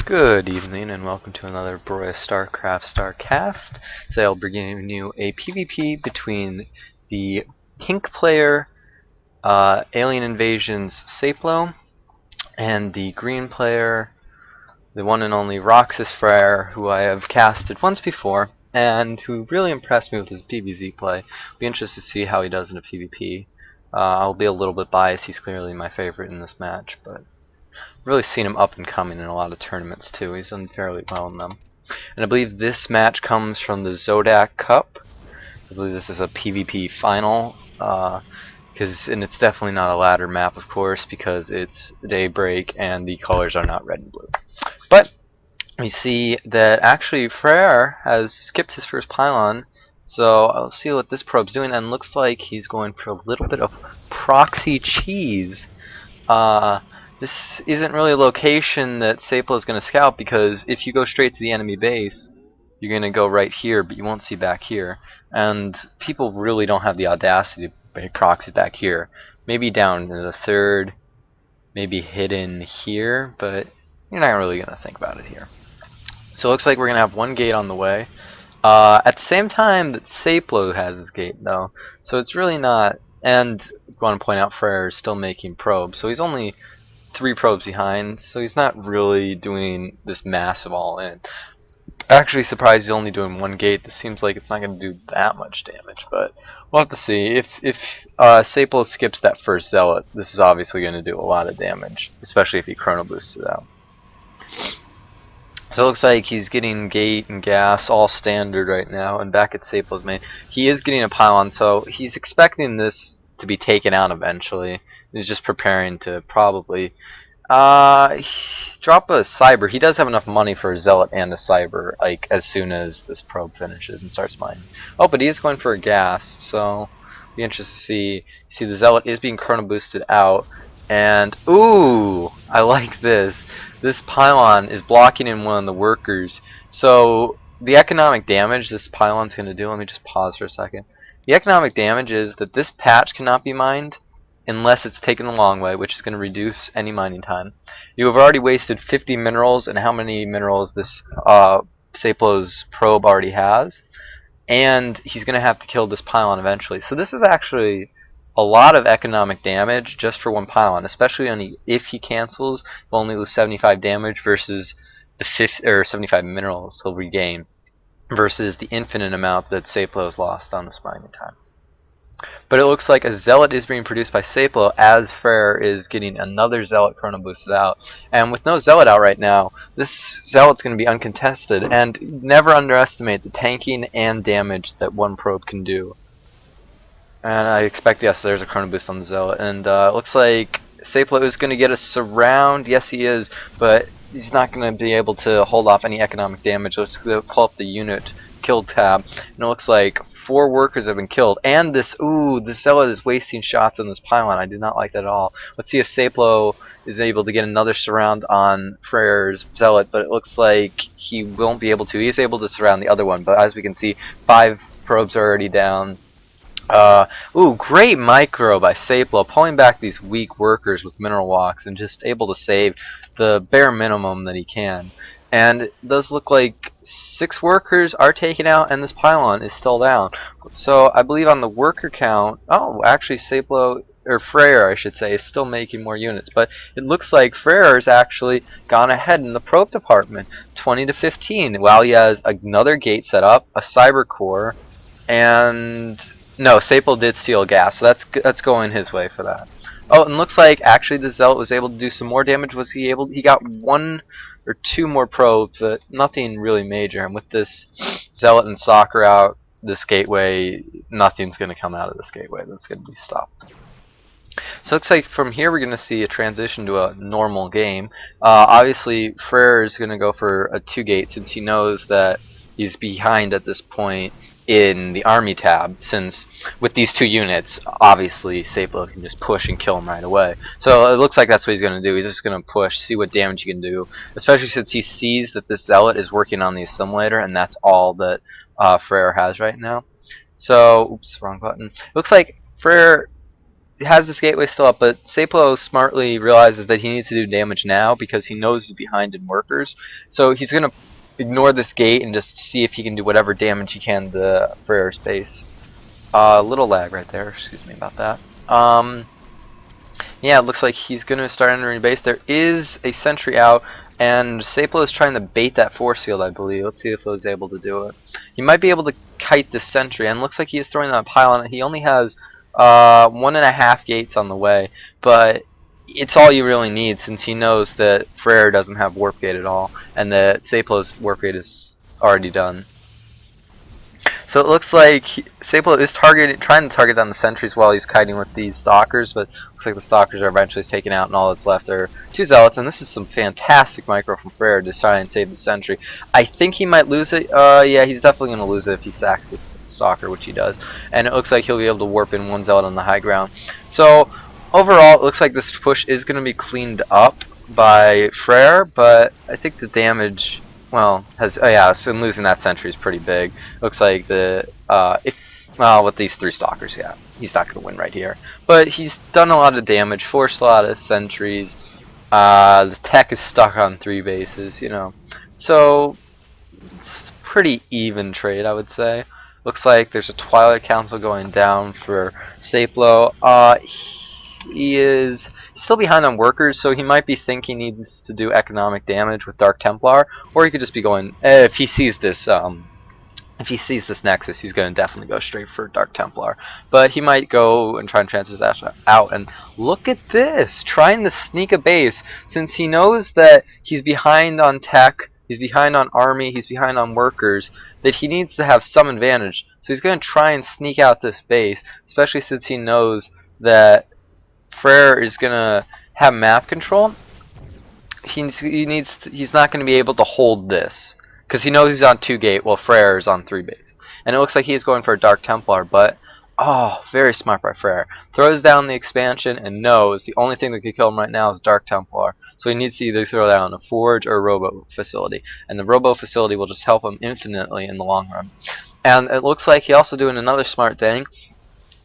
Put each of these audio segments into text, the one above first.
Good evening and welcome to another Broya StarCraft StarCast. Today I'll be giving you a PvP between the pink player Alien Invasion's AiSeiplo and the green player, the one and only RoxKisFraer, who I have casted once before and who really impressed me with his PvZ play. I'll be interested to see how he does in a PvP. I'll be a little bit biased, he's clearly my favorite in this match, but really seen him up and coming in a lot of tournaments too. He's done fairly well in them. And I believe this match comes from the ZOTAC Cup. I believe this is a PvP final, and it's definitely not a ladder map, of course, because it's Daybreak and the colors are not red and blue. But we see that actually Fraer has skipped his first pylon, so I'll see what this probe's doing, and looks like he's going for a little bit of proxy cheese. This isn't really a location that AiSeiplo is going to scout, because if you go straight to the enemy base, you're going to go right here, but you won't see back here. And people really don't have the audacity to make proxies back here. Maybe down in the third, maybe hidden here, but you're not really going to think about it here. So it looks like we're going to have one gate on the way. At the same time that AiSeiplo has his gate, though. So it's really not... And I want to point out Fraer is still making probes, so he's only 3 probes behind, so he's not really doing this massive all-in. Actually surprised he's only doing 1 gate. This seems like it's not going to do that much damage, but we'll have to see. If AiSeiplo skips that first Zealot, this is obviously going to do a lot of damage, especially if he chrono boosts it out. So it looks like he's getting gate and gas all standard right now, and back at AiSeiplo's main, he is getting a pylon, so he's expecting this to be taken out eventually. He's just preparing to probably drop a cyber. He does have enough money for a Zealot and a cyber, like as soon as this probe finishes and starts mining. Oh, but he is going for a gas, so be interested to see. See, the Zealot is being chrono boosted out, and ooh, I like this. This pylon is blocking in one of the workers. So the economic damage this pylon's going to do. Let me just pause for a second. The economic damage is that this patch cannot be mined unless it's taken the long way, which is going to reduce any mining time. You have already wasted 50 minerals, and how many minerals this AiSeiplo's probe already has, and he's going to have to kill this pylon eventually. So this is actually a lot of economic damage just for one pylon, especially if he cancels, he'll only lose 75 damage versus the 75 minerals he'll regain, versus the infinite amount that AiSeiplo has lost on this mining time. But it looks like a Zealot is being produced by AiSeiplo as Fraer is getting another Zealot chrono boosted out. And with no Zealot out right now, this Zealot's going to be uncontested. And never underestimate the tanking and damage that one probe can do. And I expect, yes, there's a chrono boost on the Zealot. And it looks like AiSeiplo is going to get a surround. Yes, he is, but he's not going to be able to hold off any economic damage. Let's go pull up the unit kill tab. And it looks like 4 workers have been killed, and this Zealot is wasting shots on this pylon. I do not like that at all. Let's see if AiSeiplo is able to get another surround on Fraer's Zealot, but it looks like he won't be able to. He's able to surround the other one, but as we can see, 5 probes are already down. Great micro by AiSeiplo, pulling back these weak workers with mineral walks and just able to save the bare minimum that he can. And it does look like 6 workers are taken out, and this pylon is still down. So I believe on the worker count, actually AiSeiplo, or Fraer I should say, is still making more units. But it looks like Fraer has actually gone ahead in the probe department, 20 to 15, while he has another gate set up, a cyber core, and no, AiSeiplo did steal gas, so that's going his way for that. Oh, and looks like actually the Zealot was able to do some more damage. He got 1 or 2 more probes, but nothing really major. And with this Zealot and Soccer out, this gateway, nothing's going to come out of this gateway. That's going to be stopped. So it looks like from here we're going to see a transition to a normal game. Obviously, Fraer is going to go for a 2 gate since he knows that he's behind at this point in the army tab, since with these 2 units, obviously AiSeiplo can just push and kill him right away. So it looks like that's what he's going to do. He's just going to push, see what damage he can do, especially since he sees that this Zealot is working on the assimilator, and that's all that Fraer has right now. So, oops, wrong button. Looks like Fraer has this gateway still up, but AiSeiplo smartly realizes that he needs to do damage now because he knows he's behind in workers. So he's going to ignore this gate and just see if he can do whatever damage he can to the Fraer's base. Little lag right there, excuse me about that. Yeah, it looks like he's going to start entering base. There is a sentry out, and AiSeiplo is trying to bait that force field, I believe. Let's see if he's able to do it. He might be able to kite the sentry, and looks like he is throwing that pylon. He only has 1.5 gates on the way, but it's all you really need since he knows that Fraer doesn't have warp gate at all, and that AiSeiplo's warp gate is already done. So it looks like AiSeiplo is trying to target down the sentries while he's kiting with these stalkers, but looks like the stalkers are eventually taken out, and all that's left are 2 zealots. And this is some fantastic micro from Fraer to try and save the sentry. I think he might lose it. Yeah, he's definitely going to lose it if he sacks this stalker, which he does. And it looks like he'll be able to warp in 1 zealot on the high ground. So overall, it looks like this push is going to be cleaned up by Fraer, but I think the damage, well, so losing that sentry is pretty big. Looks like with these 3 stalkers, yeah, he's not going to win right here. But he's done a lot of damage, forced a lot of sentries. The tech is stuck on 3 bases, you know. So it's a pretty even trade, I would say. Looks like there's a Twilight Council going down for AiSeiplo. He is still behind on workers, so he might be thinking he needs to do economic damage with Dark Templar, or he could just be going, if he sees this Nexus, he's going to definitely go straight for Dark Templar. But he might go and try and transfer that out. And look at this, trying to sneak a base, since he knows that he's behind on tech, he's behind on army, he's behind on workers, that he needs to have some advantage. So he's going to try and sneak out this base, especially since he knows that Fraer is going to have map control. He's not going to be able to hold this because he knows he's on 2 gate while Fraer is on 3 base. And it looks like he's going for a Dark Templar, but very smart by Fraer. Throws down the expansion and knows the only thing that can kill him right now is Dark Templar. So he needs to either throw down a forge or a robo facility. And the robo facility will just help him infinitely in the long run. And it looks like he's also doing another smart thing.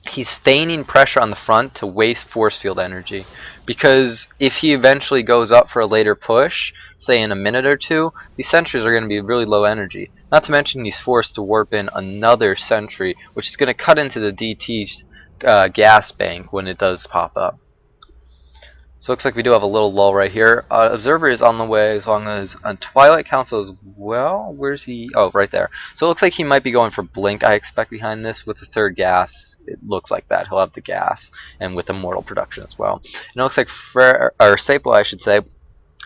He's feigning pressure on the front to waste force field energy, because if he eventually goes up for a later push, say in a minute or 2, these sentries are going to be really low energy. Not to mention he's forced to warp in another sentry, which is going to cut into the DT gas bank when it does pop up. So it looks like we do have a little lull right here. Observer is on the way, as long as Twilight Council as well. Where's he? Oh, right there. So it looks like he might be going for Blink, I expect, behind this with the 3rd gas. It looks like that. He'll have the gas, and with Immortal production as well. And it looks like AiSeiplo, I should say,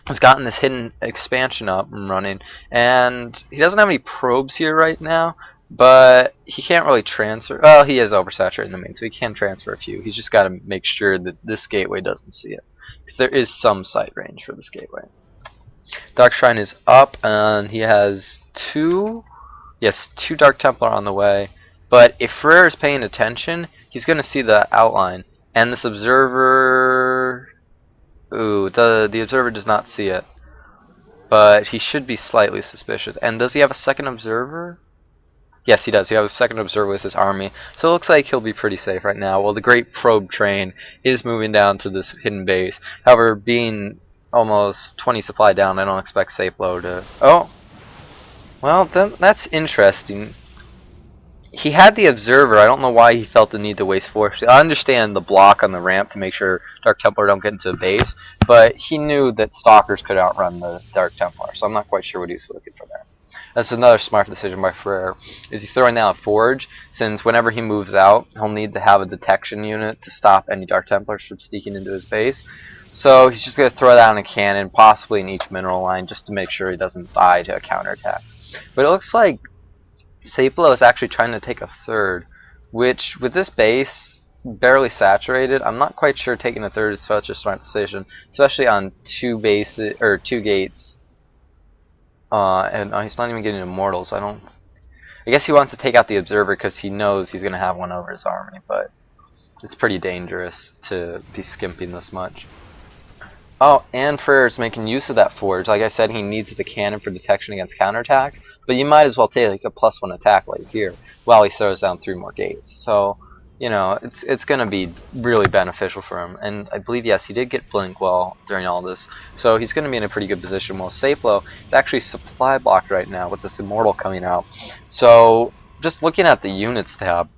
has gotten this hidden expansion up and running. And he doesn't have any probes here right now, but he can't really transfer. Well, he is oversaturated in the main, so he can transfer a few. He's just got to make sure that this gateway doesn't see it, because there is some sight range for this gateway. Dark Shrine is up, and he has 2 Dark Templar on the way. But if Fraer is paying attention, he's going to see the outline. And this observer, the observer does not see it, but he should be slightly suspicious. And does he have a second observer? Yes, he does. He has a second observer with his army. So it looks like he'll be pretty safe right now. Well, the Great Probe Train is moving down to this hidden base. However, being almost 20 supply down, I don't expect AiSeiplo to... Oh! Well, then that's interesting. He had the observer. I don't know why he felt the need to waste force. I understand the block on the ramp to make sure Dark Templar don't get into the base, but he knew that Stalkers could outrun the Dark Templar, so I'm not quite sure what he was looking for there. That's another smart decision by Fraer. Is he's throwing down a forge, since whenever he moves out, he'll need to have a detection unit to stop any Dark Templars from sneaking into his base. So he's just going to throw down a cannon, possibly in each mineral line, just to make sure he doesn't die to a counterattack. But it looks like AiSeiplo is actually trying to take a 3rd, which with this base barely saturated, I'm not quite sure taking a 3rd is such a smart decision, especially on 2 bases or 2 gates. And he's not even getting immortals. I guess he wants to take out the observer because he knows he's going to have one over his army, but it's pretty dangerous to be skimping this much. Oh, and Fraer's making use of that forge. Like I said, he needs the cannon for detection against counterattacks, but you might as well take like a +1 attack right here while he throws down 3 more gates. So you know, it's going to be really beneficial for him. And I believe, yes, he did get Blink well during all this, so he's going to be in a pretty good position. While AiSeiplo is actually supply blocked right now with this Immortal coming out. So just looking at the units tab,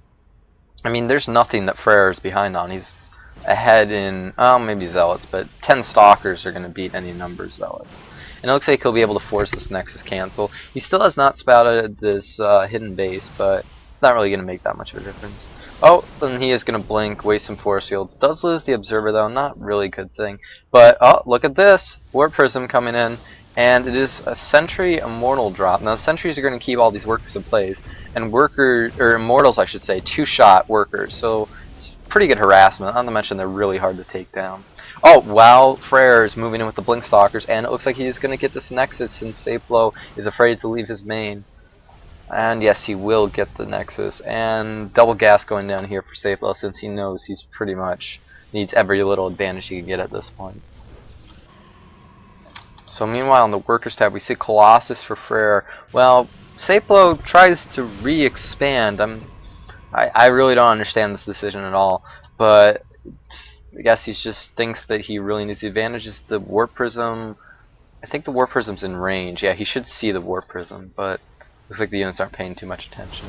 I mean, there's nothing that Fraer is behind on. He's ahead in, oh, maybe Zealots, but 10 Stalkers are going to beat any number of Zealots. And it looks like he'll be able to force this Nexus cancel. He still has not spouted this hidden base, but it's not really going to make that much of a difference. Oh, and he is going to blink, waste some force fields. Does lose the Observer, though. Not really a good thing. But, oh, look at this. Warp Prism coming in. And it is a Sentry Immortal drop. Now, the Sentries are going to keep all these workers in place. And workers, or Immortals, I should say, two-shot workers. So it's pretty good harassment. Not to mention they're really hard to take down. Oh, wow, Fraer is moving in with the Blink Stalkers. And it looks like he's going to get this Nexus since AiSeiplo is afraid to leave his main. And yes, he will get the Nexus. And double gas going down here for AiSeiplo since he knows he's pretty much needs every little advantage he can get at this point. So meanwhile, on the Workers tab, we see Colossus for Fraer. Well, AiSeiplo tries to re-expand. I really don't understand this decision at all. But I guess he just thinks that he really needs the advantage. Is the Warp Prism. I think the Warp Prism's in range. Yeah, he should see the Warp Prism, but looks like the units aren't paying too much attention.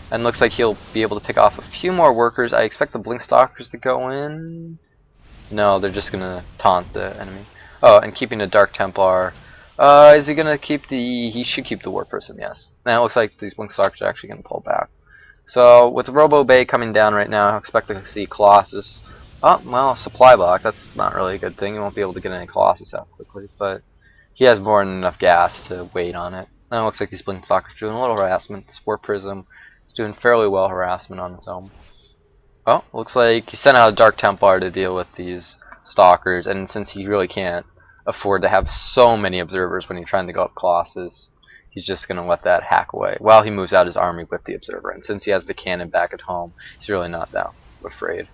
And looks like he'll be able to pick off a few more workers. I expect the Blink Stalkers to go in. No, they're just gonna taunt the enemy. Oh, and keeping a Dark Templar. Is he gonna keep the? He should keep the Warp Prism. Yes. Now it looks like these Blink Stalkers are actually gonna pull back. So with the Robo Bay coming down right now, I expect to see Colossus. Oh, well, supply block. That's not really a good thing. You won't be able to get any Colossus out quickly, but he has more than enough gas to wait on it. Now it looks like these Blink Stalkers are doing a little harassment. This Warp Prism is doing fairly well harassment on its own. Oh, looks like he sent out a Dark Templar to deal with these Stalkers, and since he really can't afford to have so many Observers when you're trying to go up Colossus, he's just going to let that hack away while he moves out his army with the Observer. And since he has the cannon back at home, he's really not that afraid.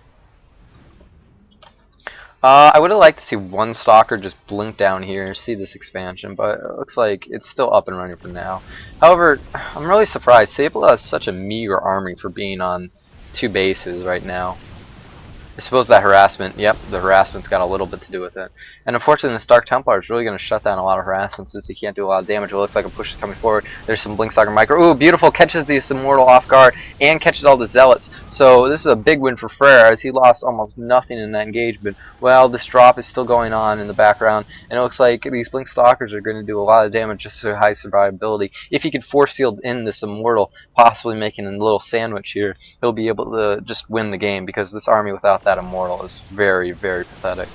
I would have liked to see one Stalker just blink down here, see this expansion, but it looks like it's still up and running for now. However, I'm really surprised. AiSeiplo has such a meager army for being on 2 bases right now. I suppose that harassment, yep, the harassment's got a little bit to do with it. And unfortunately, this Dark Templar is really going to shut down a lot of harassment since he can't do a lot of damage. It looks like a push is coming forward. There's some Blink Stalker Micro. Ooh, beautiful, catches the Immortal off guard and catches all the Zealots. So this is a big win for Fraer as he lost almost nothing in that engagement. Well, this drop is still going on in the background, and it looks like these Blink Stalkers are going to do a lot of damage just to high survivability. If he could force field in this Immortal, possibly making a little sandwich here, he'll be able to just win the game because this army without that Immortal is very, very pathetic.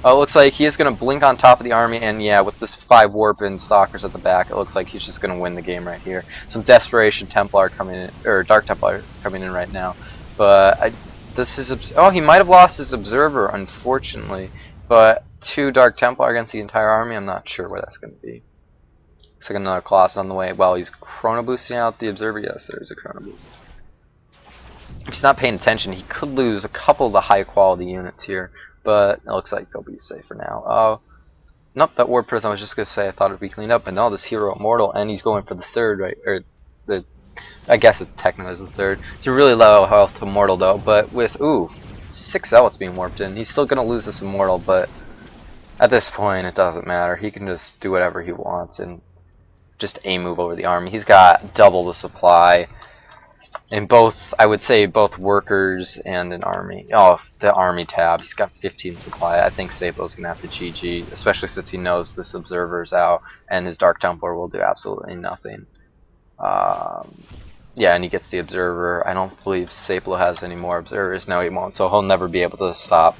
It looks like he is going to blink on top of the army, and yeah, with this 5 Warp and Stalkers at the back, it looks like he's just going to win the game right here. Some Desperation Templar coming in, or Dark Templar coming in right now. But this is, oh, he might have lost his Observer, unfortunately. But 2 Dark Templar against the entire army, I'm not sure where that's going to be. Looks like another Colossus on the way. While he's Chrono Boosting out the Observer, yes, there is a Chrono Boost. If he's not paying attention, he could lose a couple of the high quality units here, but it looks like they'll be safe for now. Oh, nope, that Warp Prism, I was just going to say I thought it would be cleaned up, but no, this Hero Immortal, and he's going for the 3rd, right, or the, I guess it technically is the 3rd. It's a really low health Immortal though, but with, ooh, 6 Zealots being warped in, he's still going to lose this Immortal, but at this point it doesn't matter. He can just do whatever he wants and just A-move over the army. He's got double the supply. In both, I would say both workers and an army. Oh, the army tab. He's got 15 supply. I think AiSeiplo's going to have to GG, especially since he knows this Observer's out, and his Dark Templar will do absolutely nothing. Yeah, and he gets the Observer. I don't believe AiSeiplo has any more Observers. No, he won't, so he'll never be able to stop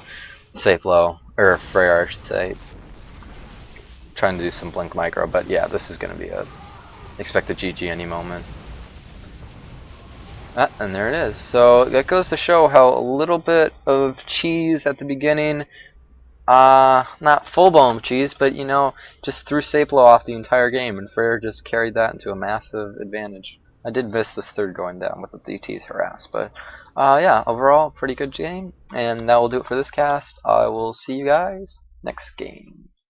AiSeiplo, or Fraer, I should say, trying to do some Blink Micro. But yeah, this is going to be a expect a GG any moment. And there it is. So that goes to show how a little bit of cheese at the beginning, not full-blown cheese, but you know, just threw AiSeiplo off the entire game, and Fraer just carried that into a massive advantage. I did miss this 3rd going down with the DT's harass, but yeah, overall, pretty good game, and that will do it for this cast. I will see you guys next game.